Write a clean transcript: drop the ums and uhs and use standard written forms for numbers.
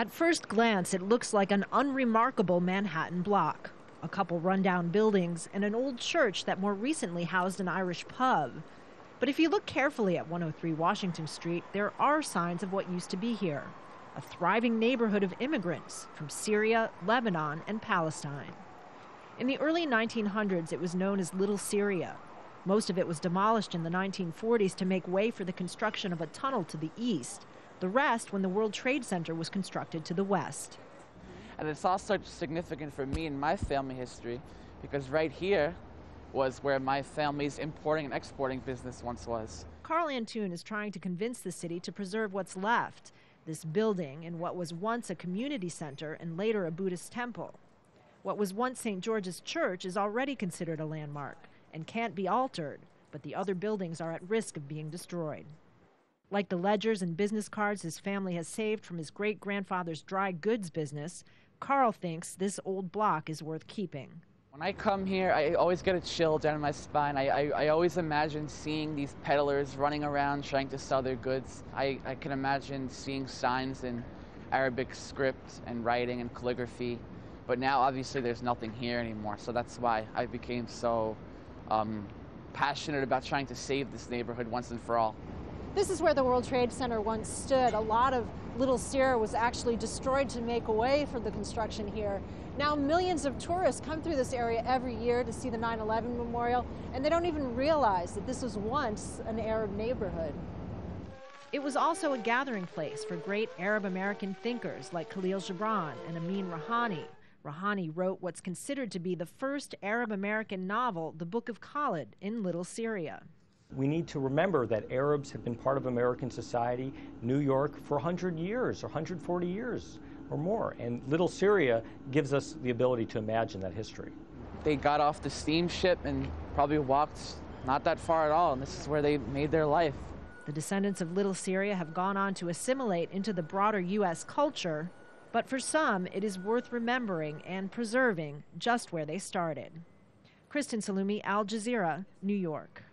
At first glance, it looks like an unremarkable Manhattan block. A couple rundown buildings and an old church that more recently housed an Irish pub. But if you look carefully at 103 Washington Street, there are signs of what used to be here. A thriving neighborhood of immigrants from Syria, Lebanon, and Palestine. In the early 1900s, it was known as Little Syria. Most of it was demolished in the 1940s to make way for the construction of a tunnel to the east. The rest when the World Trade Center was constructed to the west. And it's also significant for me and my family history because right here was where my family's importing and exporting business once was. Carl Antoon is trying to convince the city to preserve what's left. This building in what was once a community center and later a Buddhist temple. What was once St. George's Church is already considered a landmark and can't be altered, but the other buildings are at risk of being destroyed. Like the ledgers and business cards his family has saved from his great-grandfather's dry goods business, Carl thinks this old block is worth keeping. When I come here, I always get a chill down my spine. I always imagine seeing these peddlers running around trying to sell their goods. I can imagine seeing signs in Arabic script and writing and calligraphy. But now, obviously, there's nothing here anymore. So that's why I became so passionate about trying to save this neighborhood once and for all. This is where the World Trade Center once stood. A lot of Little Syria was actually destroyed to make a way for the construction here. Now millions of tourists come through this area every year to see the 9/11 memorial, and they don't even realize that this was once an Arab neighborhood. It was also a gathering place for great Arab American thinkers like Khalil Gibran and Amin Rouhani. Rouhani wrote what's considered to be the first Arab American novel, The Book of Khalid, in Little Syria. We need to remember that Arabs have been part of American society, New York, for 100 years or 140 years or more. And Little Syria gives us the ability to imagine that history. They got off the steamship and probably walked not that far at all, and this is where they made their life. The descendants of Little Syria have gone on to assimilate into the broader U.S. culture, but for some, it is worth remembering and preserving just where they started. Kristen, Saloomey, Al Jazeera, New York.